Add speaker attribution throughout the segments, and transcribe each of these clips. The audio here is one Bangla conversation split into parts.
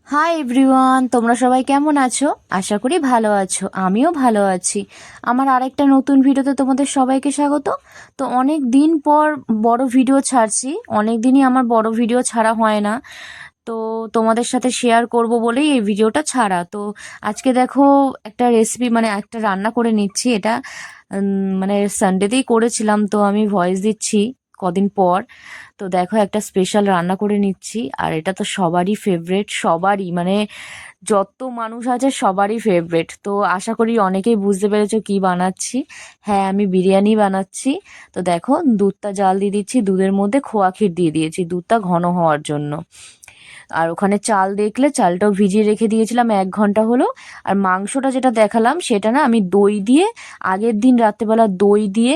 Speaker 1: হাই এভরিওয়ান, তোমরা সবাই কেমন আছো? আশা করি ভালো আছো। আমিও ভালো আছি। আমার আরেকটা নতুন ভিডিওতে তোমাদের সবাইকে স্বাগত। তো অনেক দিন পর বড় ভিডিও ছাড়ছি। অনেক দিনই আমার বড় ভিডিও ছাড়া হয় না। তো তোমাদের সাথে শেয়ার করব বলেই এই ভিডিওটা ছাড়া। তো আজকে দেখো, একটা রেসিপি মানে একটা রান্না করে নিচ্ছি। এটা মানে সানডেতেই করেছিলাম, তো আমি ভয়েস দিচ্ছি কদিন পর। তো দেখো, একটা স্পেশাল রান্না করে নিচ্ছি। আর এটা তো সবারই ফেভারেট, সবারই মানে যত মানুষ আছে সবারই ফেভারেট। তো আশা করি অনেকেই বুঝতে পেরেছো কি বানাচ্ছি। হ্যাঁ, আমি বিরিয়ানি বানাচ্ছি। তো দেখো, দুধটা জাল দিয়ে দিচ্ছি, দুধের মধ্যে খোয়া ক্ষীর দিয়ে দিয়েছি দুধটা ঘন হওয়ার জন্য। আর ওখানে চাল দেখলে, চালটাও ভিজিয়ে রেখে দিয়েছিলাম 1 ঘন্টা হলো। আর মাংসটা যেটা দেখালাম সেটা না, আমি দই দিয়ে আগের দিন রাত্রেবেলা দই দিয়ে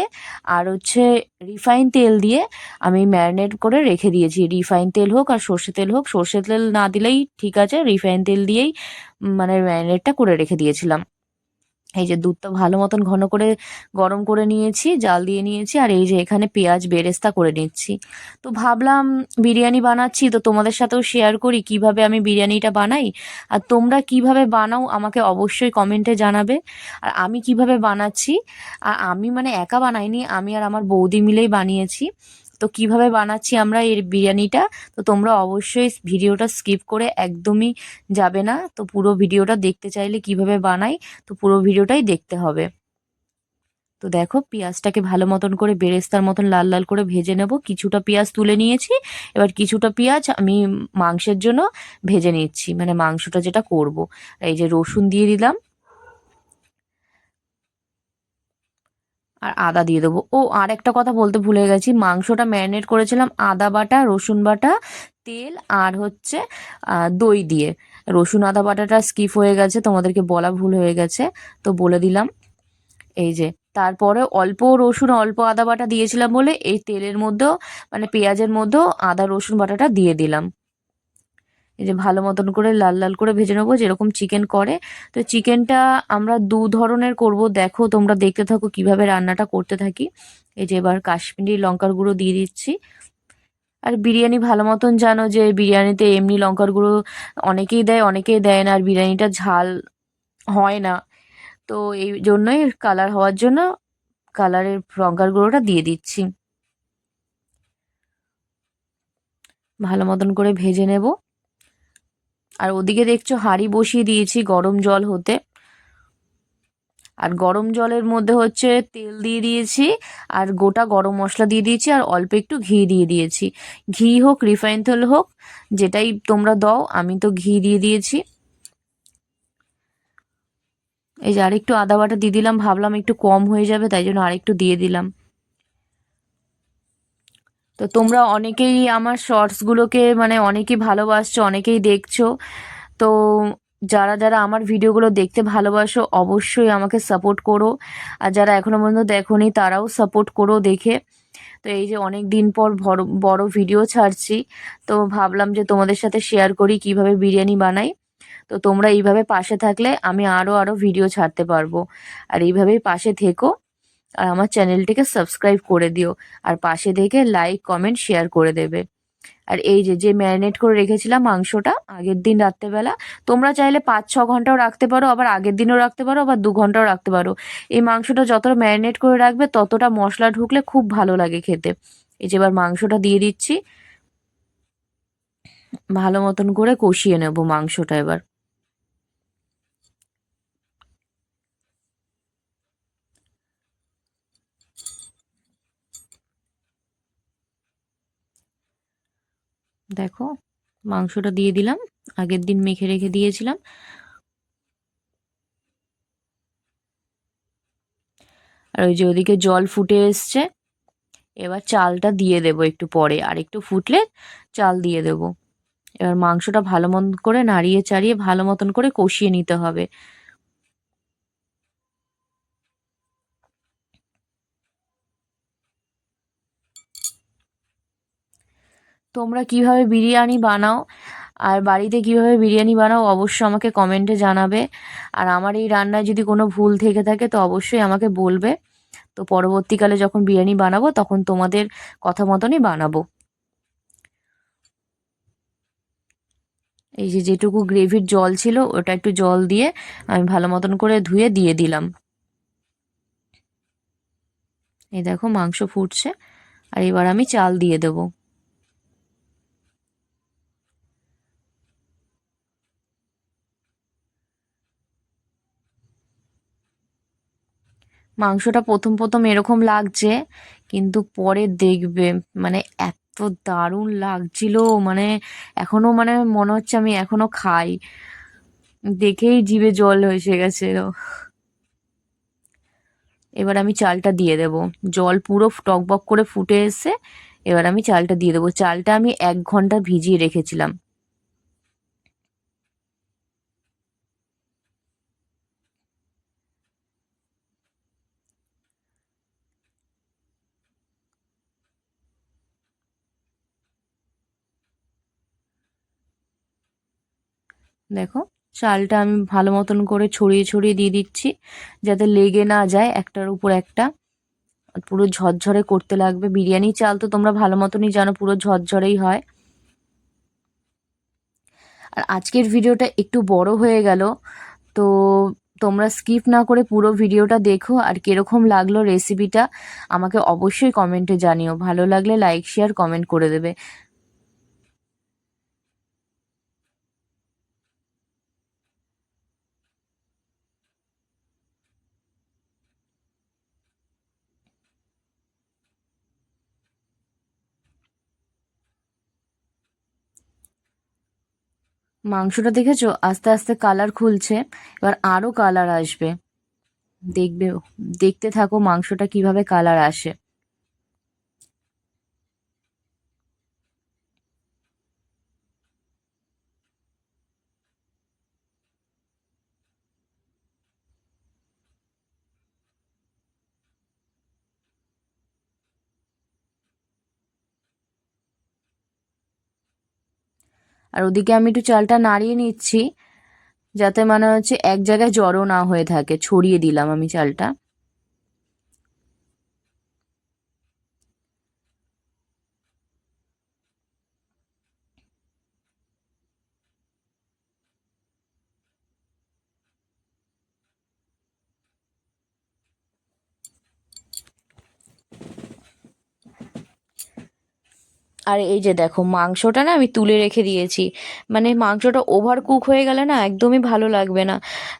Speaker 1: আর হচ্ছে রিফাইন তেল দিয়ে আমি ম্যারিনেট করে রেখে দিয়েছি। রিফাইন তেল হোক আর সর্ষে তেল হোক, সর্ষে তেল না দিলেই ঠিক আছে, রিফাইন তেল দিয়েই মানে ম্যারিনেটটা করে রেখে দিয়েছিলাম। এই যে দুধটা ভালো মতন ঘন করে গরম করে নিয়েছি, জাল দিয়ে নিয়েছি। আর এই যে এখানে পেঁয়াজ বেরেস্তা করে নিচ্ছি। তো ভাবলাম বিরিয়ানি বানাচ্ছি, তো তোমাদের সাথেও শেয়ার করি কিভাবে আমি বিরিয়ানিটা বানাই। আর তোমরা কিভাবে বানাও আমাকে অবশ্যই কমেন্টে জানাবে। আর আমি কিভাবে বানাচ্ছি, আর আমি মানে একা বানাইনি, আমি আর আমার বৌদি মিলেই বানিয়েছি। তো কিভাবে বানাচ্ছি আমরা এই বিরিয়ানিটা, তো তোমরা অবশ্যই ভিডিওটা স্কিপ করে একদমই যাবে না। তো পুরো ভিডিওটা দেখতে চাইলে কিভাবে বানাই, তো পুরো ভিডিওটাই দেখতে হবে। তো দেখো, পেঁয়াজটাকে ভালো মতন করে বেরেস্তার মতন লাল লাল করে ভেজে নেব। কিছুটা পেঁয়াজ তুলে নিয়েছি, এবার কিছুটা পেঁয়াজ আমি মাংসের জন্য ভেজে নিচ্ছি, মানে মাংসটা যেটা করব। এই যে রসুন দিয়ে দিলাম, আর আদা দিয়ে দেবো। ও, আর একটা কথা বলতে ভুলে গেছি, মাংসটা ম্যারিনেট করেছিলাম আদা বাটা, রসুন বাটা, তেল আর হচ্ছে দই দিয়ে। রসুন আদা বাটাটা স্কিপ হয়ে গেছে, তোমাদেরকে বলা ভুল হয়ে গেছে, তো বলে দিলাম। এই যে তারপরে অল্প রসুন অল্প আদা বাটা দিয়েছিলাম বলে এই তেলের মধ্যেও মানে পেঁয়াজের মধ্যেও আদা রসুন বাটাটা দিয়ে দিলাম। এই যে ভালো মতন করে লাল লাল করে ভেজে নেবো, যেরকম চিকেন করে। তো চিকেনটা আমরা দু ধরনের করব, দেখো তোমরা দেখতে থাকো কিভাবে রান্নাটা করতে থাকি। এই যে এবার কাশ্মীরি লঙ্কার গুঁড়ো দিয়ে দিচ্ছি। আর বিরিয়ানি ভালো মতন জানো যে বিরিয়ানিতে এমনি লঙ্কার গুঁড়ো অনেকেই দেয় অনেকেই দেয় না, আর বিরিয়ানিটা ঝাল হয় না। তো এই জন্যই কালার হওয়ার জন্য কালারের লঙ্কার গুঁড়োটা দিয়ে দিচ্ছি। ভালো মতন করে ভেজে নেব। আর ওদিকে দেখছো হাঁড়ি বসিয়ে দিয়েছি গরম জল হতে। আর গরম জলের মধ্যে হচ্ছে তেল দিয়ে দিয়েছি, আর গোটা গরম মশলা দিয়ে দিয়েছি, আর অল্প একটু ঘি দিয়ে দিয়েছি। ঘি হোক রিফাইন তেল হোক, যেটাই তোমরা দাও, আমি তো ঘি দিয়ে দিয়েছি। এই যে আরেকটু আদা বাটা দিয়ে দিলাম, ভাবলাম একটু কম হয়ে যাবে তাই জন্য আরেকটু দিয়ে দিলাম। তো তোমরা অনেকেই আমার শর্টসগুলোকে মানে অনেকেই ভালোবাসছো, অনেকেই দেখছো। তো যারা যারা আমার ভিডিওগুলো দেখতে ভালোবাসো অবশ্যই আমাকে সাপোর্ট করো। আর যারা এখনো পর্যন্ত দেখোনি তারাও সাপোর্ট করো দেখে। তো এই যে অনেক দিন পর বড় বড় ভিডিও ছাড়ছি, তো ভাবলাম যে তোমাদের সাথে শেয়ার করি কিভাবে বিরিয়ানি বানাই। তো তোমরা এইভাবে পাশে থাকলে আমি আরো আরো ভিডিও ছাড়তে পারবো। আর এইভাবেই পাশে থেকো, আর আমার চ্যানেলটিকে সাবস্ক্রাইব করে দিও। আর পাশে থেকে লাইক কমেন্ট শেয়ার করে দেবে। আর এই যে যে ম্যারিনেট করে রেখেছিলাম মাংসটা আগের দিন রাত্রেবেলা, তোমরা চাইলে 5-6 ঘন্টাও রাখতে পারো, আবার আগের দিনও রাখতে পারো, আবার 2 ঘন্টাও রাখতে পারো। এই মাংসটা যতটা ম্যারিনেট করে রাখবে ততটা মশলা ঢুকলে খুব ভালো লাগে খেতে। এই যে এবার মাংসটা দিয়ে দিচ্ছি, ভালো মতন করে কষিয়ে নেব মাংসটা এবার। দেখো, মাংসটা দিয়ে দিলাম, আগের দিন মেখে রেখে দিয়েছিলাম। আর ওই যে ওদিকে জল ফুটে এসছে, এবার চালটা দিয়ে দেবো একটু পরে, আর একটু ফুটলে চাল দিয়ে দেবো। এবার মাংসটা ভালো মতন করে নাড়িয়ে চাড়িয়ে ভালো মতন করে কষিয়ে নিতে হবে। তোমরা কিভাবে বিরিয়ানি বানাও আর বাড়িতে কিভাবে বিরিয়ানি বানাও অবশ্যই আমাকে কমেন্টে জানাবে। আর আমার এই রান্নায় যদি কোনো ভুল থেকে থাকে তো অবশ্যই আমাকে বলবে। তো পরবর্তীকালে যখন বিরিয়ানি বানাবো তখন তোমাদের কথা মতনই বানাবো। এই যে যেটুকু গ্রেভির জল ছিল ওটা একটু জল দিয়ে আমি ভালো মতন করে ধুয়ে দিয়ে দিলাম। এই দেখো মাংস ফুটছে, আর এবার আমি চাল দিয়ে দেবো। মাংসটা প্রথম প্রথম এরকম লাগছে, কিন্তু পরে দেখবে মানে এত দারুণ লাগছিল, মানে এখনো মানে মনে হচ্ছে আমি এখনো খাই, দেখেই জিভে জল এসে গেছে। এবার আমি চালটা দিয়ে দেব। জল পুরো টকবক করে ফুটে এসে এবার আমি চালটা দিয়ে দেবো। চালটা আমি 1 ঘন্টা ভিজিয়ে রেখেছিলাম। দেখো চালটা আমি ভালো মতন করে ছড়িয়ে ছড়িয়ে দিয়ে দিচ্ছি, যাতে লেগে না যায় একটার উপর একটা। পুরো ঝরঝরে করতে লাগবে। বিরিয়ানি চাল তো তোমরা ভালো মতনই জানো, পুরো ঝরঝরেই হয়। আর আজকের ভিডিওটা একটু বড় হয়ে গেল, তো তোমরা স্কিপ না করে পুরো ভিডিওটা দেখো। আর কিরকম লাগলো রেসিপিটা আমাকে অবশ্যই কমেন্টে জানিও। ভালো লাগলে লাইক শেয়ার কমেন্ট করে দেবে। মাংসটা দেখেছো আস্তে আস্তে কালার খুলছে, এবার আরো কালার আসবে, দেখবে। দেখতে থাকো মাংসটা কিভাবে কালার আসে। আর ওদিকে আমি একটু চালটা নাড়িয়ে নিচ্ছি, যাতে মানে হচ্ছে এক জায়গায় জড়ো না হয়ে থাকে। ছড়িয়ে দিলাম আমি চালটা। আর এই যে দেখো মাংসটা না আমি তুলে রেখে দিয়েছি, মানে মাংসটা ওভার কুক হয়ে গেলে না একদমই ভালো লাগবে না।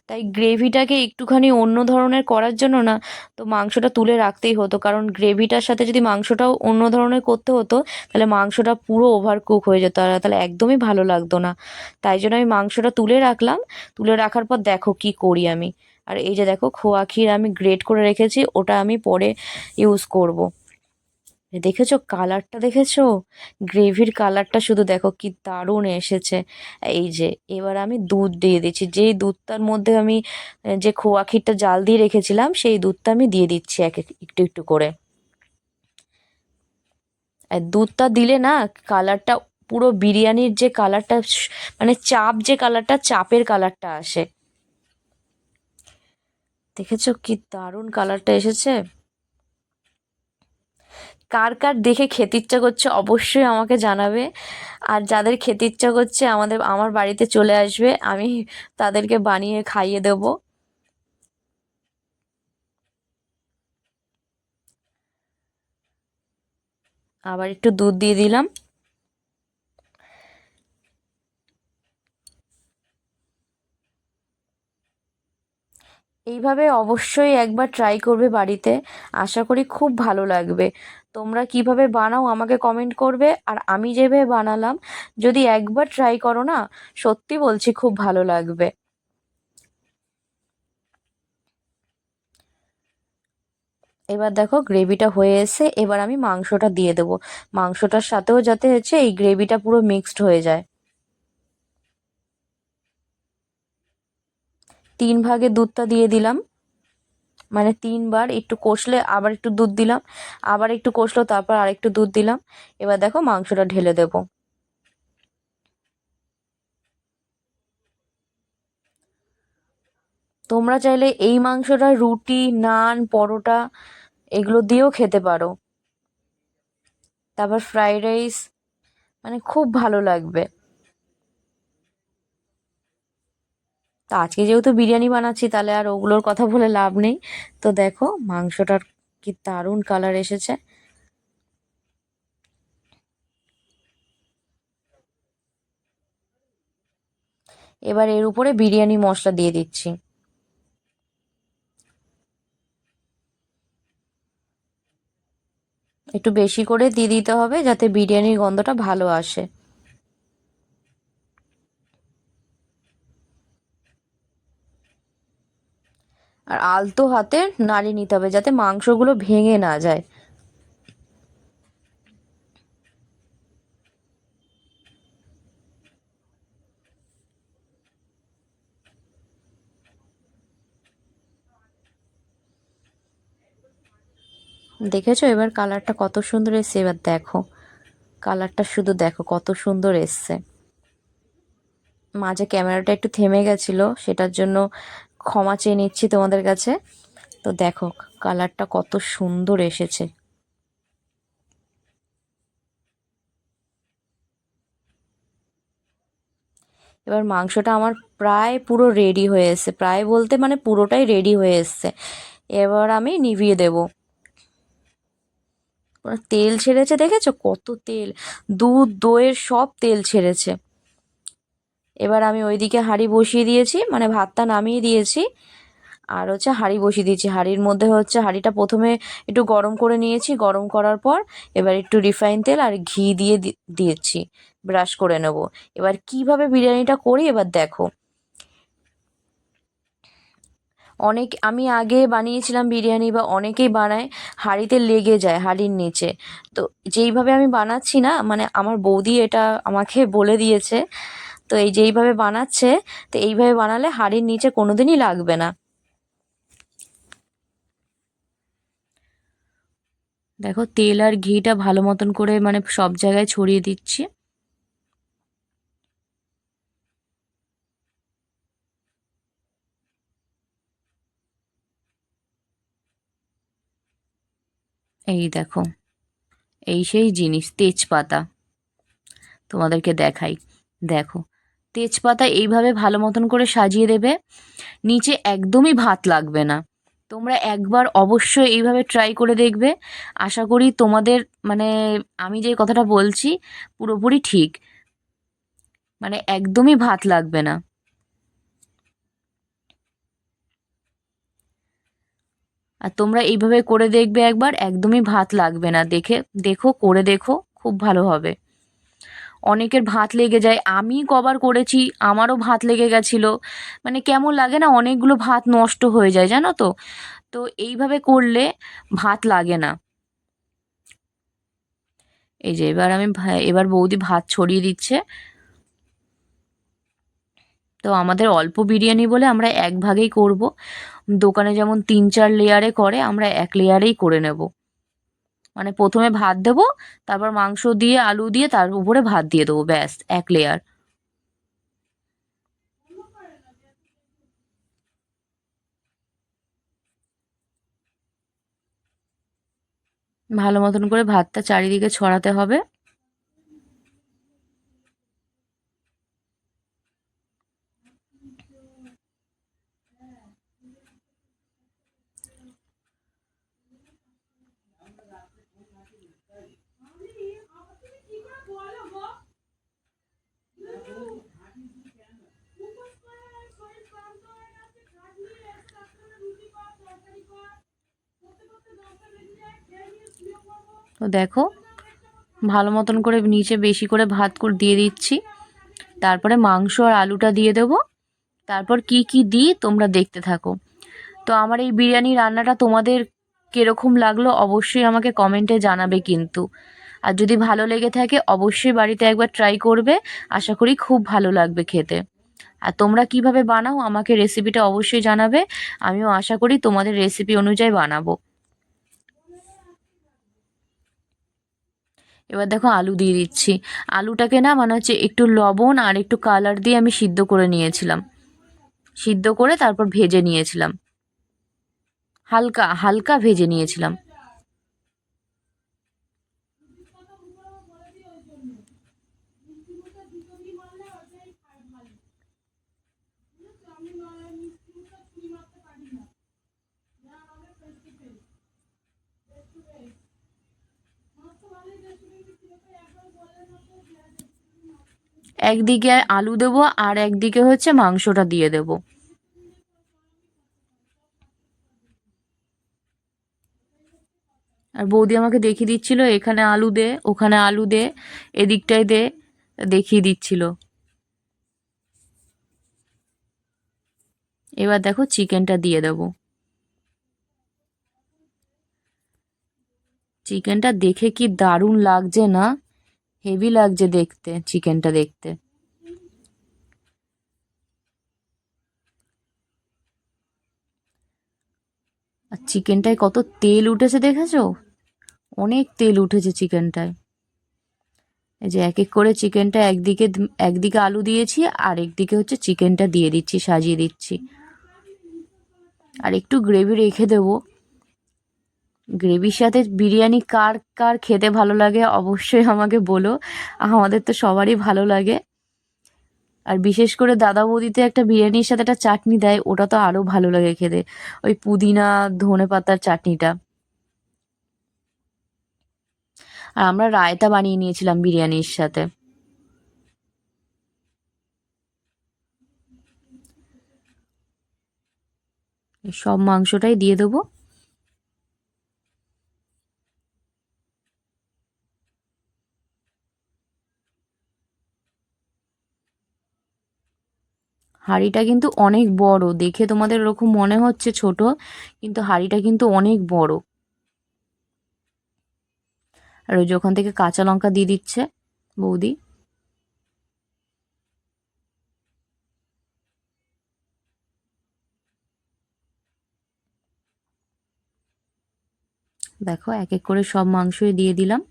Speaker 1: তাই গ্রেভিটাকে একটুখানি অন্য ধরনের করার জন্য না, তো মাংসটা তুলে রাখতেই হতো, কারণ গ্রেভিটার সাথে যদি মাংসটাও অন্য ধরনের করতে হতো তাহলে মাংসটা পুরো ওভার কুক হয়ে যেত, আর তাহলে একদমই ভালো লাগতো না। তাই জন্য আমি মাংসটা তুলে রাখলাম। তুলে রাখার পর দেখো কি করি আমি। আর এই যে দেখো খোয়া ক্ষীর আমি গ্রেট করে রেখেছি, ওটা আমি পরে ইউজ করব। দেখেছো কালারটা, দেখেছো গ্রেভির কালারটা, শুধু দেখো কি দারুণ এসেছে। এই যে এবার আমি দুধ দিয়ে দিচ্ছি, যেই দুধটার মধ্যে আমি যে খোয়া ক্ষীরটা জাল দিয়ে রেখেছিলাম সেই দুধটা আমি দিয়ে দিচ্ছি এক একটু একটু করে। আর দুধটা দিলে না কালারটা পুরো বিরিয়ানির যে কালারটা, মানে চাপ যে কালারটা, চাপের কালারটা আসে। দেখেছো কি দারুণ কালারটা এসেছে। কার কার দেখে খেতে ইচ্ছা করছে অবশ্যই আমাকে জানাবে। আর যাদের খেতে ইচ্ছা করছে আমার বাড়িতে চলে আসবে, আমি তাদেরকে বানিয়ে খাইয়ে দেব। আবার একটু দুধ দিয়ে দিলাম। এইভাবে অবশ্যই একবার ট্রাই করবে বাড়িতে, আশা করি খুব ভালো লাগবে। তোমরা কিভাবে বানাও আমাকে কমেন্ট করবে, আর আমি যেভাবে বানালাম যদি একবার ট্রাই করো না, সত্যি বলছি খুব ভালো লাগবে। এবার দেখো গ্রেভিটা হয়ে এসে এবার আমি মাংসটা দিয়ে দেবো। মাংসটার সাথেও যাতে হচ্ছে এই গ্রেভিটা পুরো মিক্সড হয়ে যায়। 3 ভাগে দুধটা দিয়ে দিলাম, মানে 3 বার একটু কষলে আবার একটু দুধ দিলাম, আবার একটু কষলো তারপর আরেকটু দুধ দিলাম। এবার দেখো মাংসটা ঢেলে দেবো। তোমরা চাইলে এই মাংসটা রুটি, নান, পরোটা এগুলো দিয়েও খেতে পারো। তারপর ফ্রাইড রাইস, মানে খুব ভালো লাগবে। তো আজকে যেহেতু বিরিয়ানি বানাচ্ছি তাহলে আর ওগুলোর কথা বলে লাভ নেই। তো দেখো মাংসটার কি দারুণ কালার এসেছে। এবার এর উপরে বিরিয়ানি মশলা দিয়ে দিচ্ছি। একটু বেশি করে দিয়ে দিতে হবে যাতে বিরিয়ানির গন্ধটা ভালো আসে। আর আলতো হাতে নাড়িয়ে নিতে হবে যাতে মাংসগুলো ভেঙে না যায়। দেখেছো এবার কালারটা কত সুন্দর এসছে। এবার দেখো কালারটা শুধু দেখো কত সুন্দর এসছে। মাঝে ক্যামেরাটা একটু থেমে গেছিলো, সেটার জন্য ক্ষমা চেয়ে নিচ্ছি তোমাদের কাছে। তো দেখো কালারটা কত সুন্দর এসেছে। এবার মাংসটা আমার প্রায় পুরো রেডি হয়ে এসছে, প্রায় বলতে মানে পুরোটাই রেডি হয়ে এসছে। এবার আমি নিভিয়ে দেব। পুরো তেল ছেড়েছে, দেখেছো কত তেল, দুধ দইয়ের সব তেল ছেড়েছে। এবার আমি ওইদিকে হাঁড়ি বসিয়ে দিয়েছি, মানে ভাতটা নামিয়ে দিয়েছি। আর হচ্ছে হাঁড়ি বসিয়ে দিয়েছি, হাঁড়ির মধ্যে হচ্ছে হাঁড়িটা প্রথমে একটু গরম করে নিয়েছি, গরম করার পর এবার একটু রিফাইন তেল আর ঘি দিয়ে দিয়েছি, ব্রাশ করে নেব। এবার কিভাবে বিরিয়ানিটা করি এবার দেখো। আমি আগে বানিয়েছিলাম বিরিয়ানি, বা অনেকেই বানায় হাঁড়িতে লেগে যায় হাঁড়ির নিচে। তো যেইভাবে আমি বানাচ্ছি না, মানে আমার বৌদি এটা আমাকে বলে দিয়েছে, তো এই যেইভাবে বানাচ্ছে, তো এইভাবে বানালে হাঁড়ির নিচে কোনোদিনই লাগবে না। দেখো তেল আর ঘিটা ভালো মতন করে মানে সব জায়গায় ছড়িয়ে দিচ্ছি। এই দেখো, এই সেই জিনিস তেজপাতা, তোমাদেরকে দেখাই। দেখো তেজপাতা এইভাবে ভালো মতন করে সাজিয়ে দেবে, নিচে একদমই ভাত লাগবে না। তোমরা একবার অবশ্যই এইভাবে ট্রাই করে দেখবে। আশা করি তোমাদের মানে আমি যে কথাটা বলছি পুরোপুরি ঠিক, মানে একদমই ভাত লাগবে না। আর তোমরা এইভাবে করে দেখবে একবার, একদমই ভাত লাগবে না। দেখো করে দেখো, খুব ভালো হবে। অনেকের ভাত লেগে যায়, আমি কবার করেছি আমারও ভাত লেগে গেছিল, মানে কেমন লাগে না, অনেকগুলো ভাত নষ্ট হয়ে যায় জানো তো। তো এইভাবে করলে ভাত লাগে না। এই যে এবার বৌদি ভাত ছড়িয়ে দিচ্ছে। তো আমাদের অল্প বিরিয়ানি বলে আমরা এক ভাগেই করব। দোকানে যেমন 3-4 লেয়ারে করে, আমরা এক লেয়ারেই করে নেব। মানে প্রথমে ভাত দেবো, তারপর মাংস দিয়ে আলু দিয়ে তার উপরে ভাত দিয়ে দেবো, ব্যাস 1 লেয়ার। ভালো মতন করে ভাতটা চারিদিকে ছড়াতে হবে। তো দেখো ভালো মতন করে নিচে বেশি করে ভাত করে দিয়ে দিচ্ছি, তারপরে মাংস আর আলুটা দিয়ে দেবো। তারপর কি কি দিই তোমরা দেখতে থাকো। তো আমার এই বিরিয়ানি রান্নাটা তোমাদের কিরকম লাগলো অবশ্যই আমাকে কমেন্টে জানাবে কিন্তু। আর যদি ভালো লেগে থাকে অবশ্যই বাড়িতে একবার ট্রাই করবে, আশা করি খুব ভালো লাগবে খেতে। আর তোমরা কিভাবে বানাও আমাকে রেসিপিটা অবশ্যই জানাবে, আমিও আশা করি তোমাদের রেসিপি অনুযায়ী বানাবো। এবার দেখো আলু দিয়ে দিচ্ছি। আলুটাকে না মানে হচ্ছে একটু লবণ আর একটু কালার দিয়ে আমি সিদ্ধ করে নিয়েছিলাম, সিদ্ধ করে তারপর ভেজে নিয়েছিলাম, হালকা হালকা ভেজে নিয়েছিলাম। একদিকে আলু দেবো আর একদিকে হচ্ছে মাংসটা দিয়ে দেবো। আর বৌদি আমাকে দেখিয়ে দিচ্ছিল এখানে আলু দে, ওখানে আলু দে, এদিকটায় দে, দেখিয়ে দিচ্ছিল। এবার দেখো চিকেনটা দিয়ে দেবো। চিকেনটা দেখে কি দারুণ লাগছে না? হেভি লাগছে দেখতে, চিকেনটা দেখতে। আর চিকেনটায় কত তেল উঠেছে দেখেছো? অনেক তেল উঠেছে চিকেনটায়। এই যে এক এক করে চিকেনটা একদিকে আলু দিয়েছি আর একদিকে হচ্ছে চিকেনটা দিয়ে দিচ্ছি, সাজিয়ে দিচ্ছি। আর একটু গ্রেভি রেখে দেবো। গ্রেভির সাথে বিরিয়ানি কার কার খেতে ভালো লাগে অবশ্যই আমাকে বলো। আমাদের তো সবারই ভালো লাগে। আর বিশেষ করে দাদা বৌদিতে একটা বিরিয়ানির সাথে একটা চাটনি দেয়, ওটা তো আরো ভালো লাগে খেতে। ওই পুদিনা ধনে পাতার চাটনিটা। আর আমরা রায়তা বানিয়ে নিয়েছিলাম বিরিয়ানির সাথে। এই সব মাংসটাই দিয়ে দেবো। হাঁড়িটা কিন্তু অনেক বড়, দেখে তোমাদের ওরকম মনে হচ্ছে ছোট, কিন্তু হাঁড়িটা কিন্তু অনেক বড়। আর ওই যে ওখান থেকে কাঁচা লঙ্কা দিয়ে দিচ্ছে বৌদি। দেখো এক এক করে সব মাংসই দিয়ে দিলাম।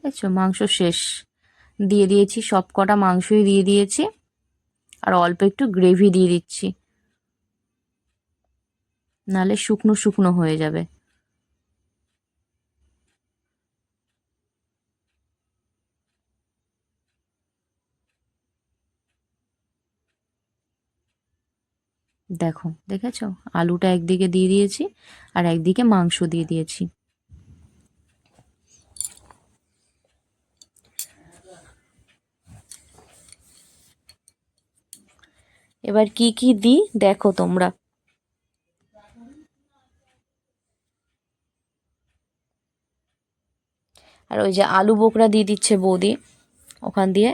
Speaker 1: বুঝেছো, মাংস শেষ। দিয়ে দিয়েছি সব কটা মাংসই দিয়ে দিয়েছি। আর অল্প একটু গ্রেভি দিয়ে দিচ্ছি, নাহলে শুকনো শুকনো হয়ে যাবে। দেখো দেখেছো, আলুটা একদিকে দিয়ে দিয়েছি আর একদিকে মাংস দিয়ে দিয়েছি। এবার কি কি দিই দেখো তোমরা। আর ওই যে আলু বোখরা দিয়ে দিচ্ছে বৌদি ওখান দিয়ে।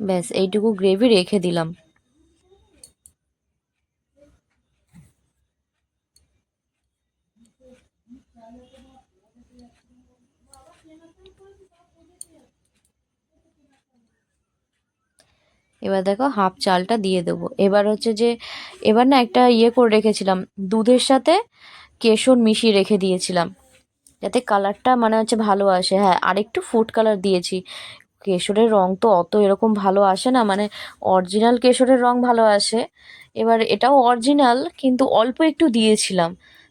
Speaker 1: ব্যাস এইটুকু গ্রেভি রেখে দিলাম। এবার দেখো হাফ চালটা দিয়ে দেবো। এবার হচ্ছে যে এবার না একটা ইয়ে করে রেখেছিলাম, দুধের সাথে কেশর মিশিয়ে রেখে দিয়েছিলাম, যাতে কালারটা মানে হচ্ছে ভালো আসে। হ্যাঁ, আরেকটু ফুড কালার দিয়েছি। কেশরের রং তো অত এরকম ভালো আসে না, মানে অরিজিনাল কেশরের রং ভালো আসে। এবার এটাও অরিজিনাল কিন্তু অল্প একটু দিয়েছিলাম,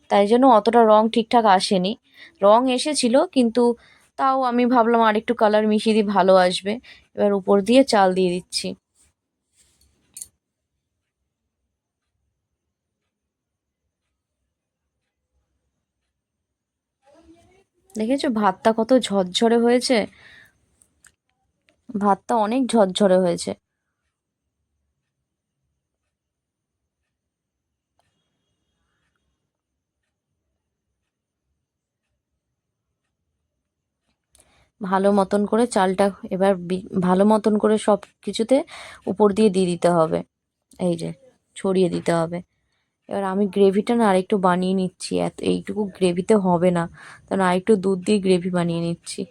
Speaker 1: তাই জন্য অতটা রং ঠিকঠাক আসেনি। রং এসেছিল কিন্তু তাও আমি ভাবলাম আরেকটু কালার মিশিয়ে দিই, ভালো আসবে। এবার উপর দিয়ে চাল দিয়ে দিচ্ছি। দেখেছো ভাতটা কত ঝরঝরে হয়েছে? ভাতটা অনেক ঝরঝরে হয়েছে। ভালো মতন করে চালটা এবার ভালো মতন করে সব কিছুতে উপর দিয়ে দিয়ে দিতে হবে। এই যে ছড়িয়ে দিতে হবে। এবার আমি গ্রেভিটা না আরেকটু বানিয়ে নিচ্ছি, এত এইটুকু গ্রেভিতে হবে না, কারণ আরেকটু দুধ দিয়ে গ্রেভি বানিয়ে নিচ্ছি।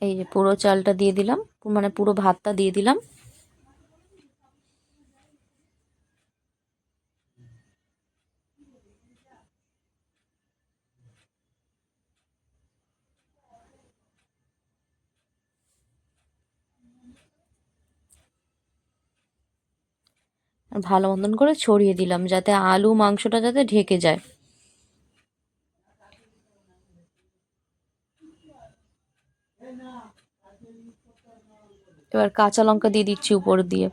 Speaker 1: এই যে পুরো চালটা দিয়ে দিলাম, মানে পুরো ভাতটা দিয়ে দিলাম। আর ভালো মতন করে ছড়িয়ে দিলাম যাতে আলু মাংসটা যাতে ঢেকে যায়। এবার কাঁচা লঙ্কা দিয়ে দিচ্ছি উপর দিয়ে।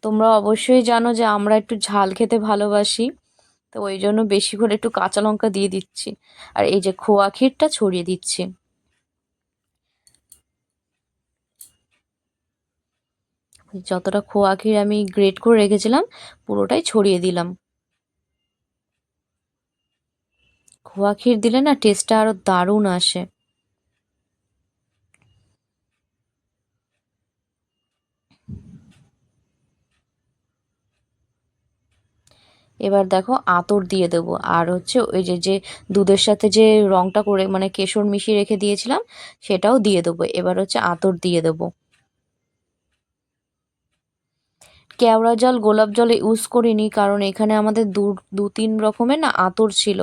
Speaker 1: তোমরা অবশ্যই জানো যে আমরা একটু ঝাল খেতে ভালোবাসি, তো ওই জন্য বেশি করে একটু কাঁচা লঙ্কা দিয়ে দিচ্ছি। আর এই যে খোয়া ক্ষীরটা ছড়িয়ে দিচ্ছি। যতটা খোয়া ক্ষীর আমি গ্রেট করে রেখেছিলাম পুরোটাই ছড়িয়ে দিলাম। খোয়া ক্ষীর দিলে না টেস্টটা আরো দারুণ আসে। এবার দেখো আতর দিয়ে দেবো, আর হচ্ছে ওই যে যে দুধের সাথে যে রংটা করে মানে কেশর মিশিয়ে রেখে দিয়েছিলাম সেটাও দিয়ে দেবো। এবার হচ্ছে আতর দিয়ে দেবো। কেওড়া জল গোলাপ জল ইউজ করিনি, কারণ এখানে আমাদের দু তিন রকমের না আতর ছিল।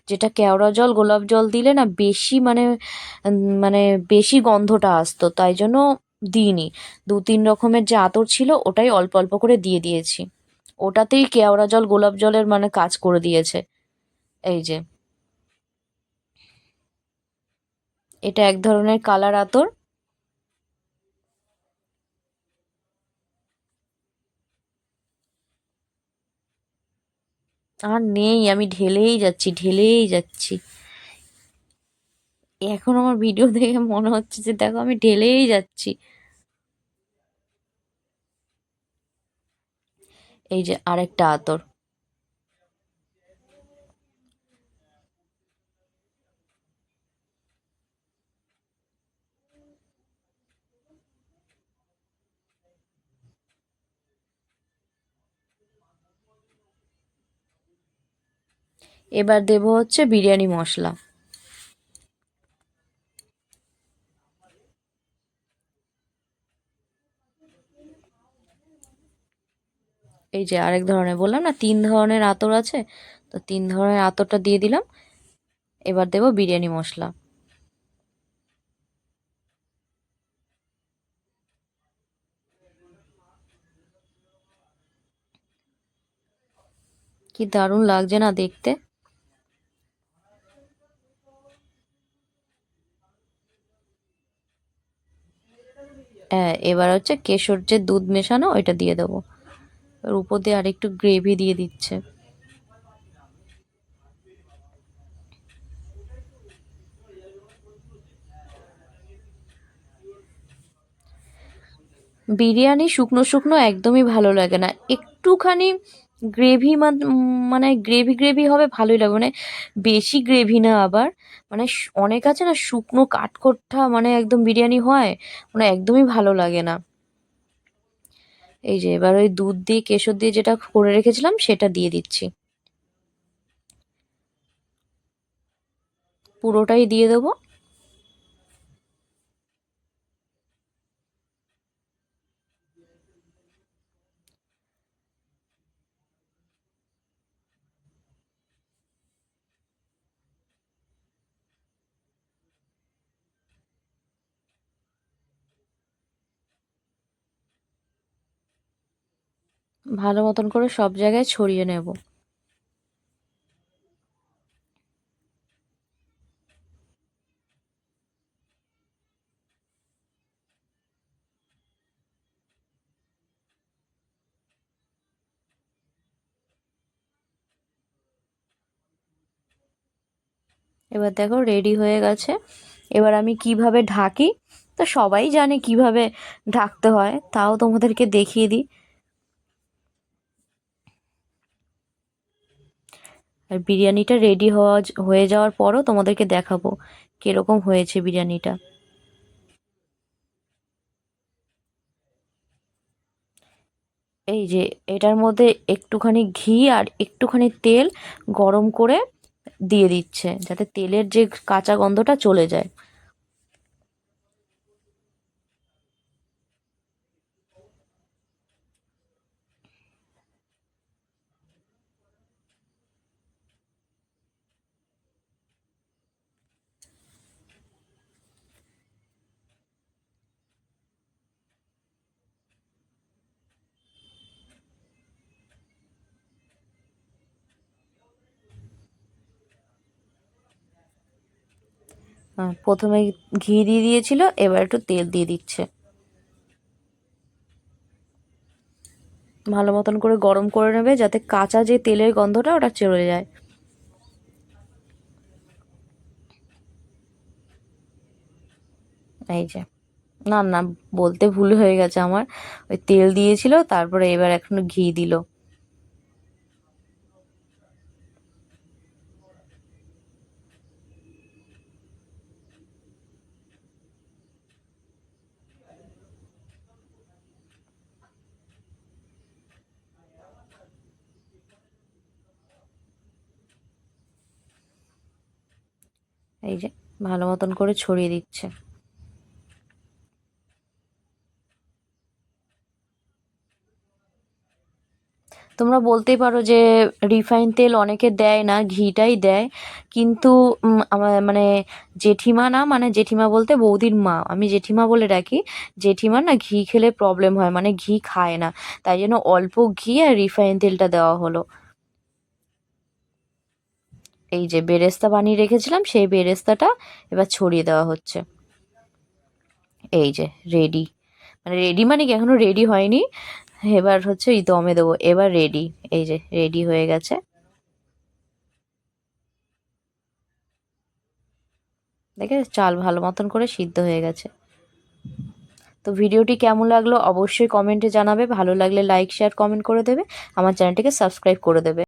Speaker 1: যেটা কেওড়া জল গোলাপ জল দিলে না বেশি মানে বেশি গন্ধটা আসতো, তাই জন্য দিইনি। দু তিন রকমের যে আতর ছিল ওটাই অল্প অল্প করে দিয়ে দিয়েছি। ওটাতেই কেওড়া জল গোলাপ জলের মানে কাজ করে দিয়েছে। এই যে এটা এক ধরনের কালার আতর। আর নেই, আমি ঢেলেই যাচ্ছি ঢেলেই যাচ্ছি। এখন আমার ভিডিও দেখে মনে হচ্ছে যে দেখো আমি ঢেলেই যাচ্ছি। এই যে আরেকটা আতর। এবার দেবো হচ্ছে বিরিয়ানি মশলা। এই যে আরেক ধরনের বললাম না তিন ধরনের আতর আছে, তো তিন ধরনের আতরটা দিয়ে দিলাম। এবার দেবো বিরিয়ানি মশলা। কি দারুণ লাগছে না দেখতে। হ্যাঁ, এবার হচ্ছে কেশর যে দুধ মেশানো ওইটা দিয়ে দেবো। এবার উপর দিয়ে আরেকটু গ্রেভি দিয়ে দিচ্ছে। বিরিয়ানি শুকনো শুকনো একদমই ভালো লাগে না, একটুখানি গ্রেভি মানে গ্রেভি গ্রেভি হবে ভালোই লাগবে, মানে বেশি গ্রেভি না আবার। মানে অনেক আছে না শুকনো কাঠখোট্টা মানে একদম বিরিয়ানি হয়, মানে একদমই ভালো লাগে না। এই যে এবার ওই দুধ দিয়ে কেশর দিয়ে যেটা করে রেখেছিলাম সেটা দিয়ে দিচ্ছি। পুরোটাই দিয়ে দেবো। ভালো মতন করে সব জায়গায় ছড়িয়ে নেব। এবার দেখো রেডি হয়ে গেছে। এবার আমি কিভাবে ঢাকি, তো সবাই জানে কিভাবে ঢাকতে হয়, তাও তোমাদেরকে দেখিয়ে দিই। আর বিরিয়ানিটা রেডি হয়ে যাওয়ার পরও তোমাদেরকে দেখাবো কিরকম হয়েছে বিরিয়ানিটা। এই যে এটার মধ্যে একটুখানি ঘি আর একটুখানি তেল গরম করে দিয়ে দিচ্ছে, যাতে তেলের যে কাঁচা গন্ধটা চলে যায়। প্রথমে ঘি দিয়ে দিয়েছিল, এবার একটু তেল দিয়ে দিচ্ছে। ভালো মতন করে গরম করে নেবে, যাতে কাঁচা যে তেলের গন্ধটা ওটা চলে যায়। এই যে, না না, বলতে ভুল হয়ে গেছে আমার, ওই তেল দিয়েছিল, তারপরে এবার এখন ঘি দিল। এই যে ভালো মতন করে ছড়িয়ে দিচ্ছে। তোমরা বলতেই পারো যে রিফাইন তেল অনেকে দেয় না, ঘিটাই দেয়। কিন্তু আমার মানে জেঠিমা, না মানে জেঠিমা বলতে বৌদির মা, আমি জেঠিমা বলে ডাকি, জেঠিমা না ঘি খেলে প্রবলেম হয়, মানে ঘি খায় না, তাই জন্য অল্প ঘি আর রিফাইন তেলটা দেওয়া হলো। এই যে বেরেস্তা বানিয়ে রেখেছিলাম, সেই বেরেস্তাটা এবার ছড়িয়ে দেওয়া হচ্ছে। এই যে রেডি, মানে রেডি মানে কি এখনো রেডি হয়নি, এবার হচ্ছে এই দমে দেবো, এবার রেডি। এই যে রেডি হয়ে গেছে, দেখে চাল ভালো মতন করে সিদ্ধ হয়ে গেছে। তো ভিডিওটি কেমন লাগলো অবশ্যই কমেন্টে জানাবে, ভালো লাগলে লাইক শেয়ার কমেন্ট করে দেবে, আমার চ্যানেলটিকে সাবস্ক্রাইব করে দেবে।